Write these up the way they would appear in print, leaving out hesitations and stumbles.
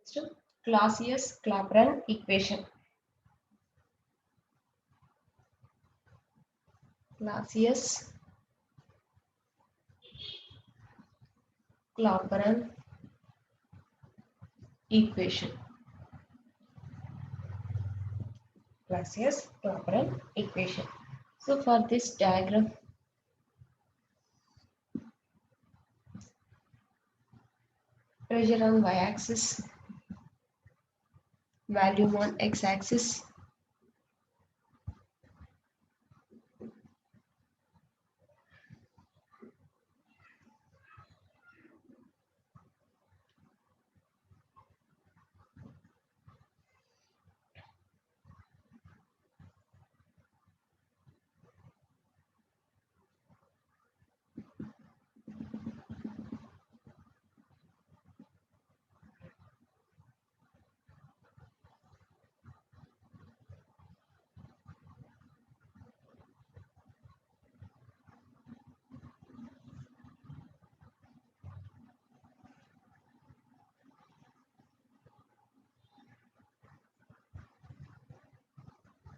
So Clausius-Clapeyron equation. Clausius-Clapeyron equation. Clausius-Clapeyron equation. So for this diagram, pressure on y-axis, volume on x-axis,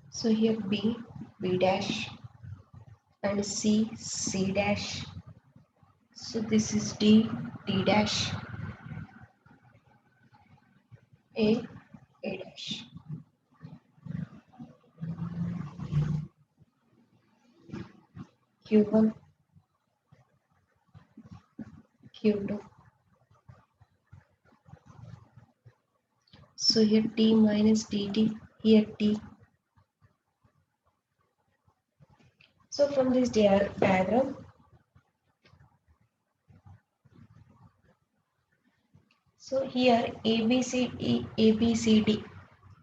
so here B, B dash and C, C dash. So this is D, D dash, A, A dash. Q1, Q2. So here T minus dt, here T. So from this diagram, so here A, B, C, D, A, B, C, D,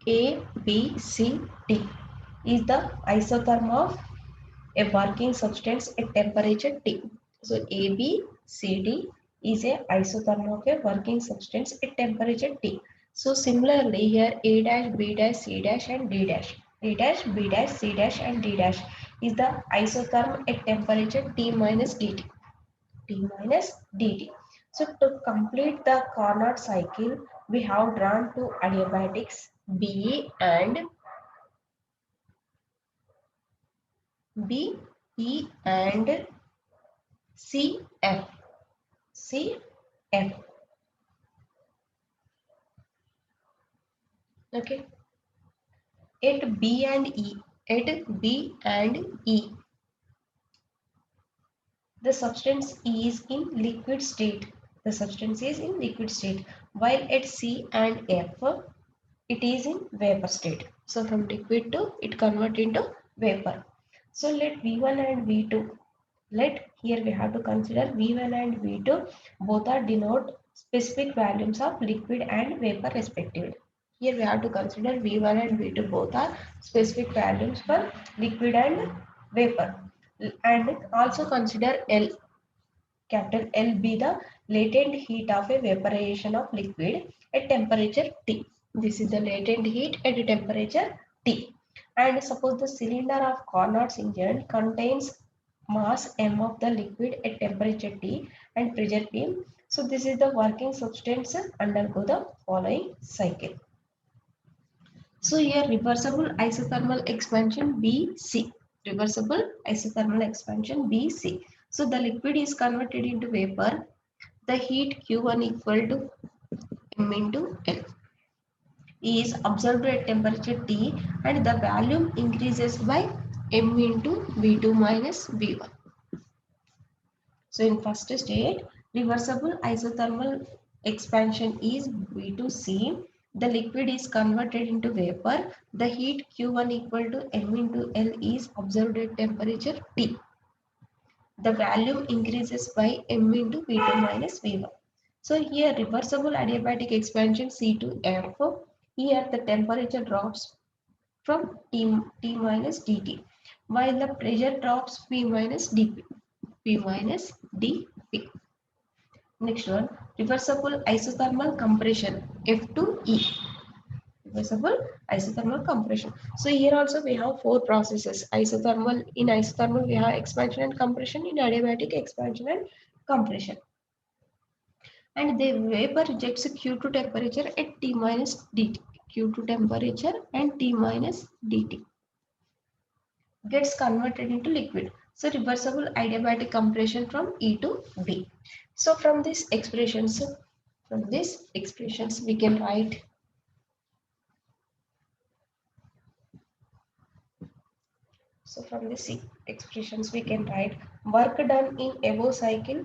A, B, C, D is the isotherm of a working substance at temperature T. So A, B, C, D is a isotherm of a working substance at temperature T. So similarly here A dash, B dash, C dash and D dash. A dash, B dash, C dash and D dash is the isotherm at temperature T minus dt. T minus dt. So to complete the Carnot cycle, we have drawn two adiabatics B and B, E and CF. CF. Okay. At B and E. At B and E. The substance is in liquid state. The substance is in liquid state. While at C and F, it is in vapor state. So from liquid to it convert into vapor. So let V1 and V2. Let here we have to consider V1 and V2 both are denote specific volumes of liquid and vapor respectively. Here we have to consider V1 and V2 both are specific values for liquid and vapor. And also consider L, capital L be the latent heat of a vaporization of liquid at temperature T. This is the latent heat at temperature T. And suppose the cylinder of Carnot's engine contains mass m of the liquid at temperature T and pressure P. So this is the working substance undergo the following cycle. So here reversible isothermal expansion BC. Reversible isothermal expansion BC. So the liquid is converted into vapor. The heat Q1 equal to m into L is observed at temperature T and the volume increases by m into V2 minus V1. So in first state, reversible isothermal expansion is V2C. The liquid is converted into vapor. The heat Q1 equal to m into L is observed at temperature T. The volume increases by m into V2 minus V1. So here reversible adiabatic expansion C to F. Here the temperature drops from T minus dt while the pressure drops P minus dP. P minus dP. Next one, reversible isothermal compression F2E. Reversible isothermal compression. So here also we have four processes. Isothermal, in isothermal we have expansion and compression, in adiabatic expansion and compression. and the vapor rejects Q2 temperature at T minus dT. Q2 temperature and T minus dT gets converted into liquid. So reversible adiabatic compression from E to B. So from these expressions we can write. So from these expressions we can write work done in above cycle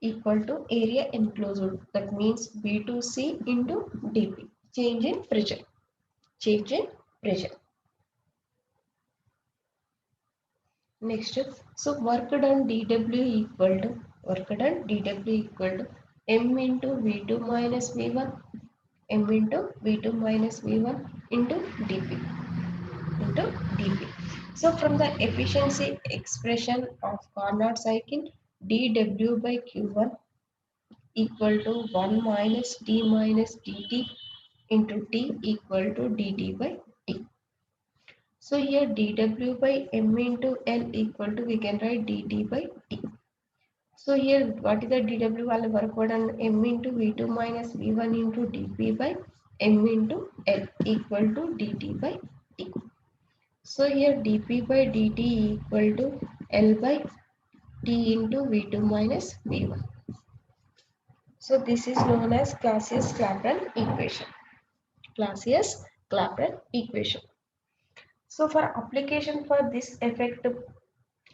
equal to area enclosed. That means B2C into dP. Change in pressure. Change in pressure. Next, so work done dW equal to m into V2 minus V1 m into V2 minus V1 into dP into dP. So from the efficiency expression of Carnot cycle, dW by Q1 equal to 1 minus d minus dt into T equal to dt by T. So here dW by m into L equal to, we can write dt by T. So here what is the dW value work done m into V2 minus V1 into dP by m into L equal to dt by T. So here dP by dt equal to L by T into V2 minus V1. So this is known as Clausius-Clapeyron equation. Clausius-Clapeyron equation. So for application for this effect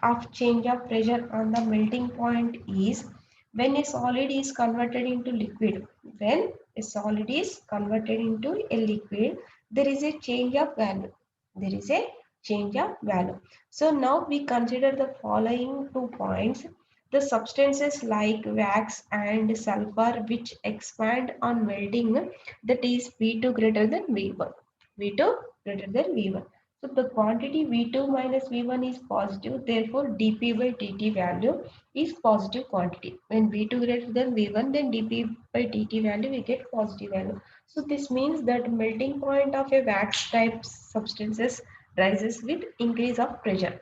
of change of pressure on the melting point is when a solid is converted into liquid. When a solid is converted into a liquid, there is a change of value. There is a change of value. So now we consider the following 2 points. The substances like wax and sulfur which expand on melting, that is V2 greater than V1. V2 greater than V1. So the quantity V2 minus V1 is positive, therefore dP by dt value is positive quantity. When V2 greater than V1, then dP by dt value we get positive value. So this means that melting point of a wax type substances rises with increase of pressure.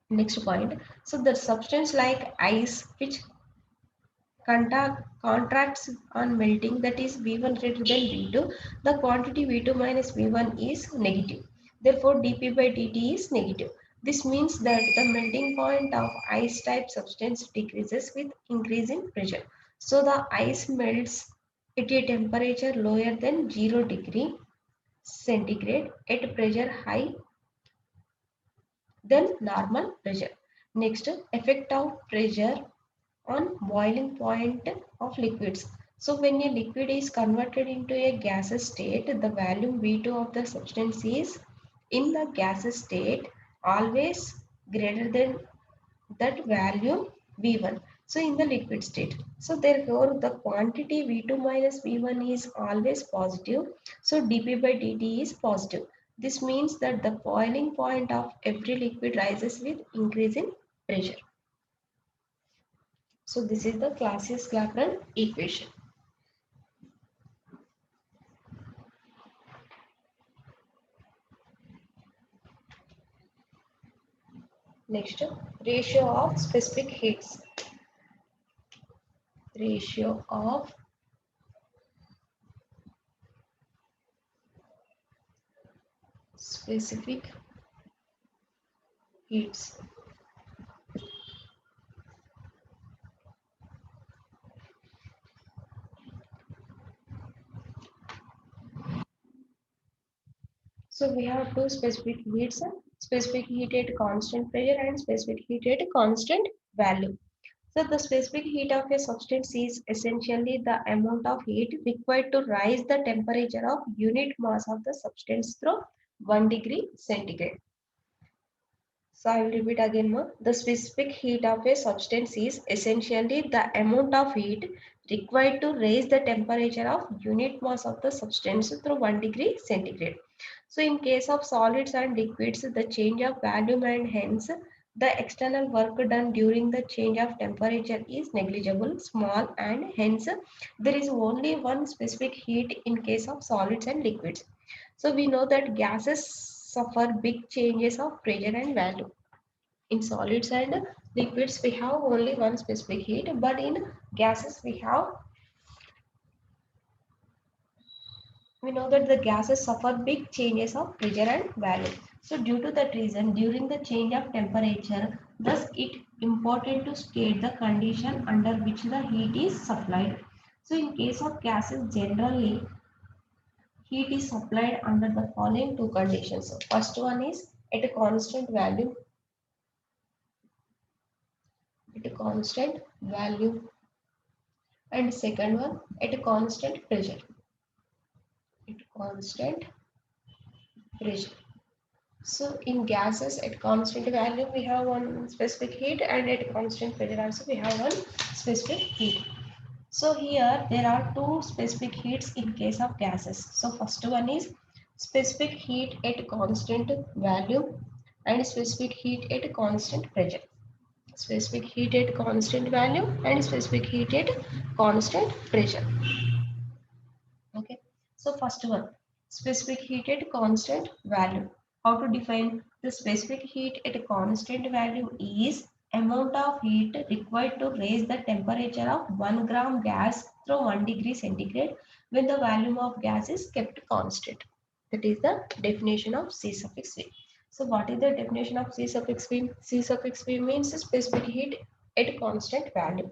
Next point. So the substance like ice which contracts on melting, that is V1 greater than V2, the quantity V2 minus V1 is negative. Therefore, dP by dt is negative. This means that the melting point of ice type substance decreases with increase in pressure. So the ice melts at a temperature lower than 0 degree centigrade at pressure high than normal pressure. Next, effect of pressure on boiling point of liquids. So when a liquid is converted into a gaseous state, the volume V2 of the substance is in the gaseous state always greater than that value V1. So in the liquid state. So therefore the quantity V2 minus V1 is always positive. So dP by dt is positive. This means that the boiling point of every liquid rises with increase in pressure. So this is the Clausius-Clapeyron equation. Next, ratio of specific heats. Ratio of specific heats. So we have two specific heats, specific heat at constant pressure and specific heat at constant value. So the specific heat of a substance is essentially the amount of heat required to rise the temperature of unit mass of the substance through 1 degree centigrade. So I will repeat again more. The specific heat of a substance is essentially the amount of heat required to raise the temperature of unit mass of the substance through 1 degree centigrade. So in case of solids and liquids, the change of volume and hence the external work done during the change of temperature is negligible, small, and hence there is only one specific heat in case of solids and liquids. So we know that gases suffer big changes of pressure and value. In solids and liquids we have only one specific heat, but in gases we have we know that the gases suffer big changes of pressure and value. So due to that reason, during the change of temperature, thus it important to state the condition under which the heat is supplied. So in case of gases, generally heat is supplied under the following two conditions. So first one is at a constant value, and second one at a constant pressure, at constant pressure. So in gases at constant value we have one specific heat, and at constant pressure also we have one specific heat. So here there are two specific heats in case of gases. So first one is specific heat at constant value and specific heat at constant pressure. Specific heat at constant value and specific heat at constant pressure. Okay. So first one, specific heat at constant value. How to define the specific heat at a constant value is amount of heat required to raise the temperature of 1 gram gas through 1 degree centigrade when the volume of gas is kept constant. That is the definition of C suffix V. So what is the definition of C suffix V? C suffix V means specific heat at a constant value.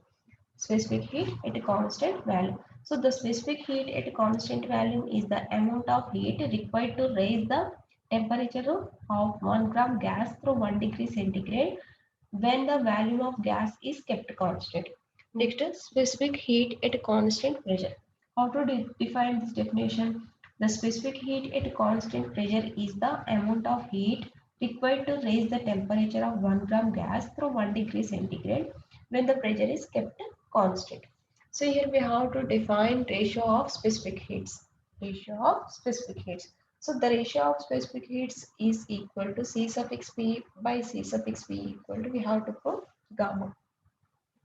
Specific heat at a constant value. So the specific heat at a constant value is the amount of heat required to raise the temperature of 1 gram gas through 1 degree centigrade when the volume of gas is kept constant. Next, specific heat at a constant pressure. How to define this definition? The specific heat at a constant pressure is the amount of heat required to raise the temperature of 1 gram gas through 1 degree centigrade when the pressure is kept constant. So here we have to define ratio of specific heats. Ratio of specific heats. So the ratio of specific heats is equal to C suffix P by C suffix V equal to, we have to put gamma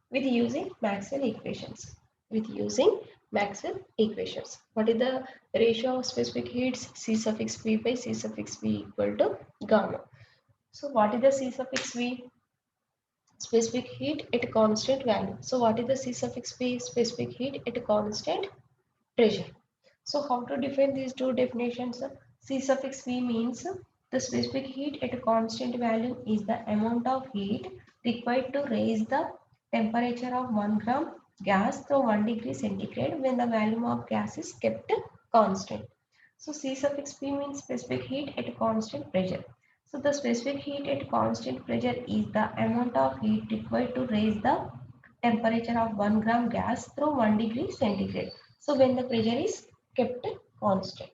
with using Maxwell equations. With using Maxwell equations. What is the ratio of specific heats? C suffix P by C suffix V equal to gamma. So what is the C suffix V? Specific heat at a constant value. So what is the C suffix P? Specific heat at a constant pressure. So how to define these two definitions? C suffix V means the specific heat at a constant value is the amount of heat required to raise the temperature of 1 gram gas to 1 degree centigrade when the volume of gas is kept constant. So C suffix P means specific heat at a constant pressure. So the specific heat at constant pressure is the amount of heat required to raise the temperature of 1 gram gas through 1 degree centigrade. So when the pressure is kept constant.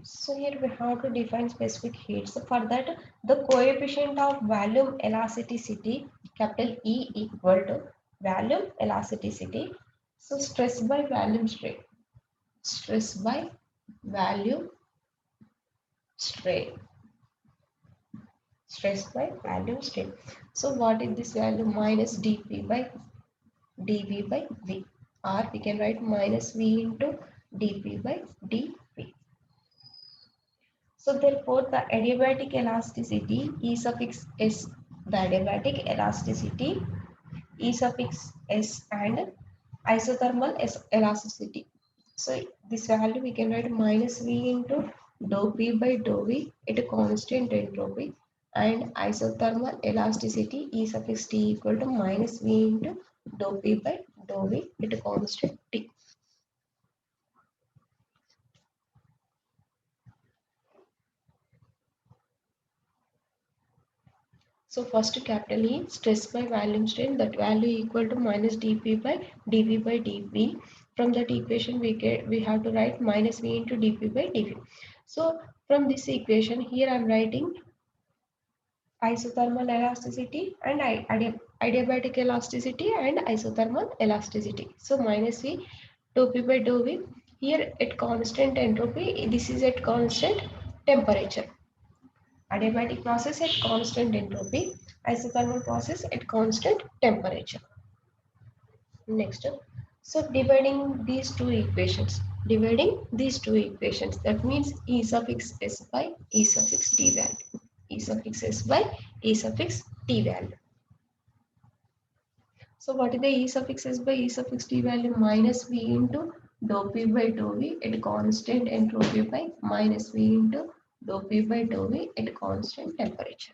So here we have to define specific heat. So for that, the coefficient of volume elasticity, capital E equal to volume elasticity. So stress by volume strain. Stress by volume strain. Stress by volume strain. So what is this value? Minus dP by dV by V. Or we can write minus V into dP by dV. So therefore the adiabatic elasticity E suffix S, the adiabatic elasticity E suffix S and isothermal elasticity. So this value we can write minus V into dou P by dou V at a constant entropy, and isothermal elasticity E suffix T equal to minus V into dou P by dou V at a constant T. So first capital E, stress by volume strain, that value equal to minus dP by dV by dV. From that equation we have to write minus V into dP by dV. So from this equation here I am writing isothermal elasticity and adiabatic elasticity and isothermal elasticity. So minus V dou P by dou V. Here at constant entropy, this is at constant temperature. Adiabatic process at constant entropy, isothermal process at constant temperature. Next, so dividing these two equations, that means E suffix S by E suffix T value, E suffix S by E suffix T value. So what is the E suffix S by E suffix T value? Minus V into dou P by dou V at constant entropy by minus V into dou P by dou V at constant temperature.